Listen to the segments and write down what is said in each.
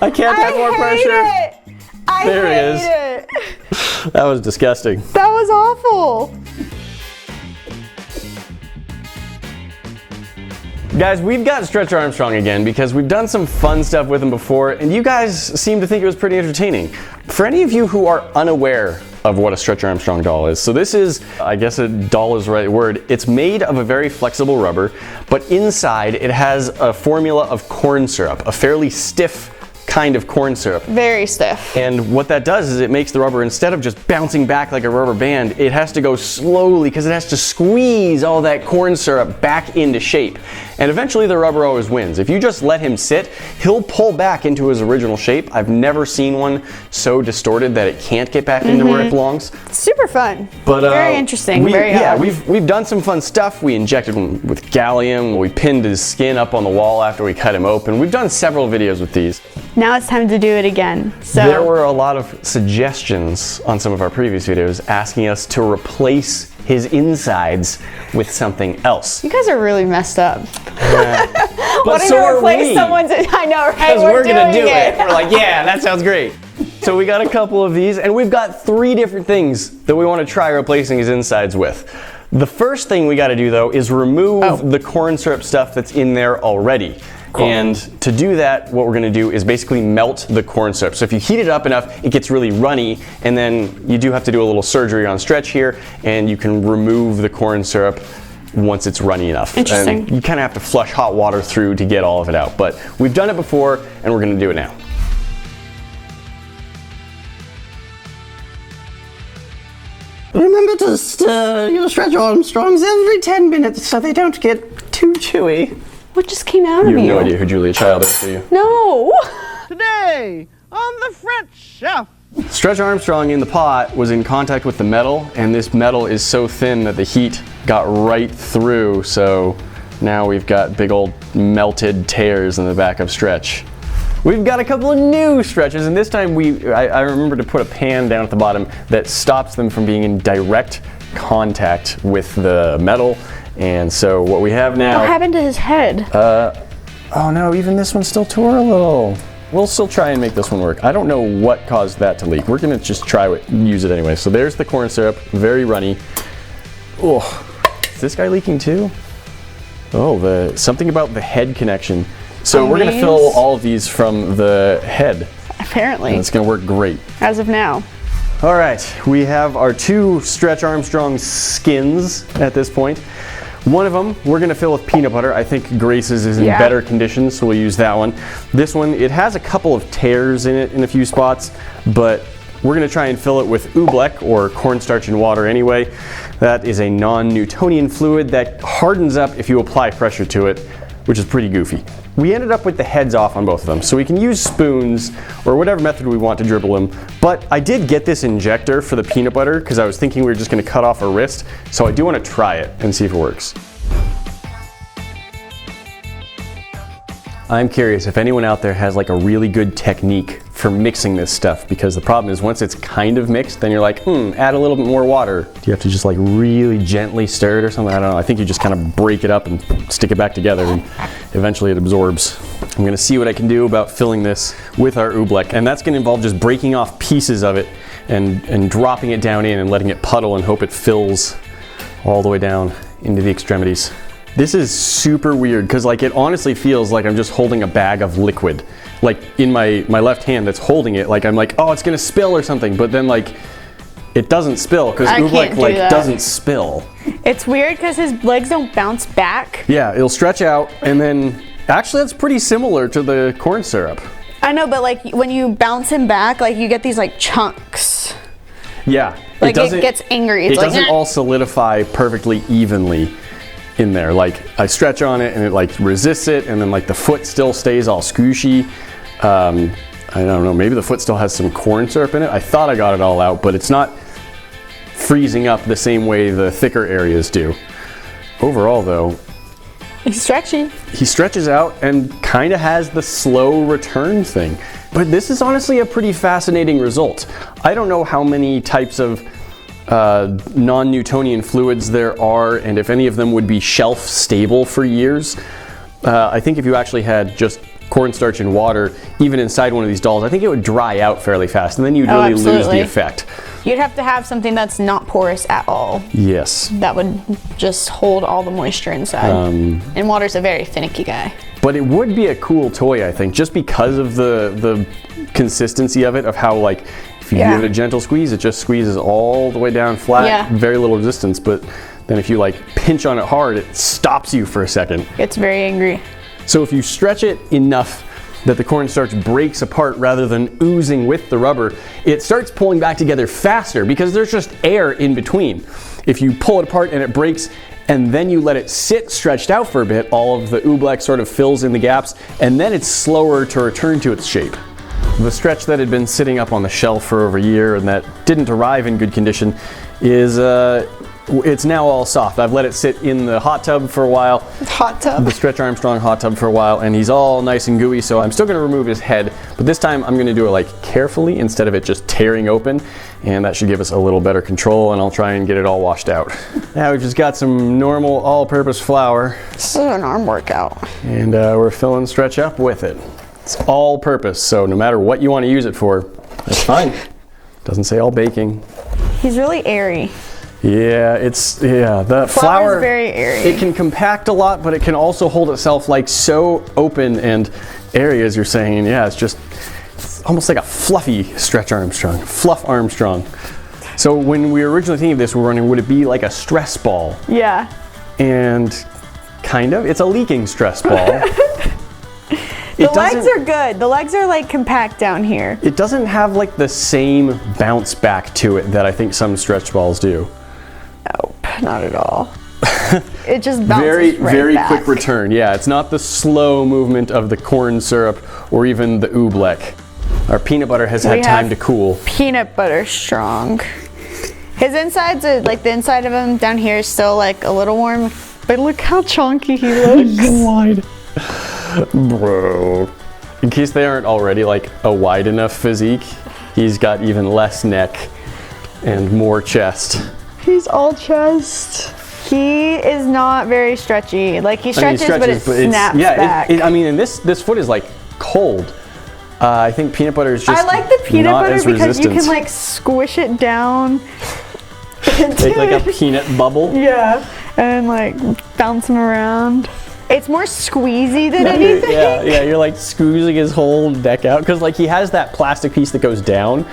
I can't have more pressure. There it is. That was disgusting. That was awful. Guys, we've got Stretch Armstrong again because we've done some fun stuff with him before, and you guys seem to think it was pretty entertaining. For any of you who are unaware of what a Stretch Armstrong doll is, so this is, I guess a doll is the right word, it's made of a very flexible rubber, but inside it has a formula of corn syrup, a fairly stiff kind of corn syrup. Very stiff. And what that does is it makes the rubber, instead of just bouncing back like a rubber band, it has to go slowly because it has to squeeze all that corn syrup back into shape. And eventually the rubber always wins. If you just let him sit, he'll pull back into his original shape. I've never seen one so distorted that it can't get back into where it belongs. Super fun. But very interesting. Yeah, we've done some fun stuff. We injected him with gallium. We pinned his skin up on the wall after we cut him open. We've done several videos with these. Now it's time to do it again. So there were a lot of suggestions on some of our previous videos asking us to replace his insides with something else. You guys are really messed up. But wanting so to replace are we. someone's, I know, right? Because we're gonna do it. We're like, yeah, that sounds great. So we got a couple of these, and we've got 3 different things that we want to try replacing his insides with. The first thing we got to do though is remove the corn syrup stuff that's in there already. Cool. And to do that, what we're going to do is basically melt the corn syrup. So if you heat it up enough, it gets really runny, and then you do have to do a little surgery on Stretch here, and you can remove the corn syrup once it's runny enough. Interesting. And you kind of have to flush hot water through to get all of it out, but we've done it before, and we're going to do it now. Remember to stir your Stretch Armstrongs every 10 minutes so they don't get too chewy. What just came out of you? You have no idea who Julia Child is, do you? No. Today on the French Chef. Stretch Armstrong in the pot was in contact with the metal, and this metal is so thin that the heat got right through, so now we've got big old melted tears in the back of Stretch. We've got a couple of new Stretches, and this time I remember to put a pan down at the bottom that stops them from being in direct contact with the metal. And so what we have now... What happened to his head? Oh no, even this one still tore a little. We'll still try and make this one work. I don't know what caused that to leak. We're gonna just try it, use it anyway. So there's the corn syrup, very runny. Oh, is this guy leaking too? Oh, something about the head connection. So we're gonna fill all of these from the head. Apparently. And it's gonna work great. As of now. All right, we have our 2 Stretch Armstrong skins at this point. One of them we're gonna fill with peanut butter. I think Grace's is in better condition, so we'll use that one. This one, it has a couple of tears in it in a few spots, but we're gonna try and fill it with oobleck, or cornstarch in water anyway. That is a non-Newtonian fluid that hardens up if you apply pressure to it, which is pretty goofy. We ended up with the heads off on both of them, so we can use spoons or whatever method we want to dribble them. But I did get this injector for the peanut butter because I was thinking we were just gonna cut off a wrist, so I do want to try it and see if it works. I'm curious if anyone out there has like a really good technique for mixing this stuff, because the problem is once it's kind of mixed, then you're like, add a little bit more water. Do you have to just like really gently stir it or something? I don't know. I think you just kind of break it up and stick it back together, and eventually it absorbs. I'm gonna see what I can do about filling this with our oobleck, and that's gonna involve just breaking off pieces of it and dropping it down in and letting it puddle and hope it fills all the way down into the extremities. This is super weird because like it honestly feels like I'm just holding a bag of liquid. Like in my left hand that's holding it, like I'm like, oh, it's gonna spill or something, but then like it doesn't spill because oobleck like doesn't spill. It's weird because his legs don't bounce back. Yeah, it'll stretch out, and then actually that's pretty similar to the corn syrup. I know, but like when you bounce him back, like you get these like chunks. Yeah. Like it gets angry. It's it doesn't all solidify perfectly evenly in there. Like I stretch on it and it like resists it, and then like the foot still stays all squishy. I don't know, maybe the foot still has some corn syrup in it. I thought I got it all out, but it's not freezing up the same way the thicker areas do. Overall though, he's stretchy. He stretches out and kind of has the slow return thing. But this is honestly a pretty fascinating result. I don't know how many types of non-Newtonian fluids there are, and if any of them would be shelf stable for years. I think if you actually had just cornstarch and water, even inside one of these dolls, I think it would dry out fairly fast, and then you'd really lose absolutely. the effect. You'd have to have something that's not porous at all. Yes. That would just hold all the moisture inside. And water's a very finicky guy. But it would be a cool toy, I think, just because of the consistency of it, of how, like, if you give it a gentle squeeze, it just squeezes all the way down flat, very little resistance. But then if you, like, pinch on it hard, it stops you for a second. It's very angry. So if you stretch it enough that the cornstarch breaks apart rather than oozing with the rubber, it starts pulling back together faster because there's just air in between. If you pull it apart and it breaks, and then you let it sit stretched out for a bit, all of the oobleck sort of fills in the gaps, and then it's slower to return to its shape. The stretch that had been sitting up on the shelf for over a year and that didn't arrive in good condition is it's now all soft. I've let it sit in the hot tub for a while. Hot tub? The Stretch Armstrong hot tub for a while, and he's all nice and gooey, so I'm still gonna remove his head, but this time I'm gonna do it like carefully instead of it just tearing open, and that should give us a little better control, and I'll try and get it all washed out. Now we've just got some normal all-purpose flour. This is an arm workout. And we're filling Stretch up with it. It's all-purpose, so no matter what you wanna use it for, that's fine. Doesn't say all baking. He's really airy. Yeah, the flour, very airy. It can compact a lot, but it can also hold itself like so open and airy, as you're saying. Yeah, it's almost like a fluffy Stretch Armstrong, Fluff Armstrong. So when we were originally thinking of this, we were wondering, would it be like a stress ball? Yeah. And kind of, it's a leaking stress ball. The legs are good. The legs are like compact down here. It doesn't have like the same bounce back to it that I think some stretch balls do. Nope, not at all. It just bounces very back. quick return. Yeah, it's not the slow movement of the corn syrup or even the oobleck. Our peanut butter has had time to cool. Peanut butter strong. His insides are like the inside of him down here is still like a little warm, but look how chunky he looks. Wide. Bro. In case they aren't already like a wide enough physique, he's got even less neck and more chest. He's all chest. He is not very stretchy. Like he stretches, but it snaps back. I mean, and this foot is like cold. I think peanut butter is just I like the peanut not butter as because resistant. you can like squish it down. Make like a peanut bubble. Yeah, and like bounce him around. It's more squeezy than anything. Yeah, you're like squeezing his whole neck out because like he has that plastic piece that goes down.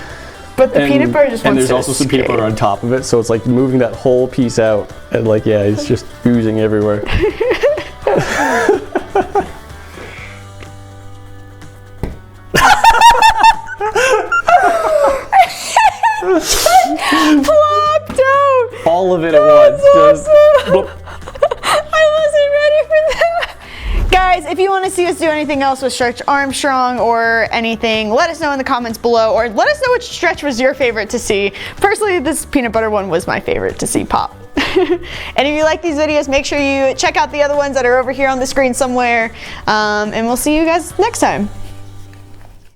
But the peanut butter just wants to And there's also some peanut butter on top of it, so it's like moving that whole piece out, and like it's just oozing everywhere. Plopped out. All of it at once. Just Awesome. I wasn't ready for that. Guys, if you want to see us do anything else with Stretch Armstrong or anything, let us know in the comments below, or let us know which stretch was your favorite to see. Personally, this peanut butter one was my favorite to see pop. And if you like these videos, make sure you check out the other ones that are over here on the screen somewhere. And we'll see you guys next time.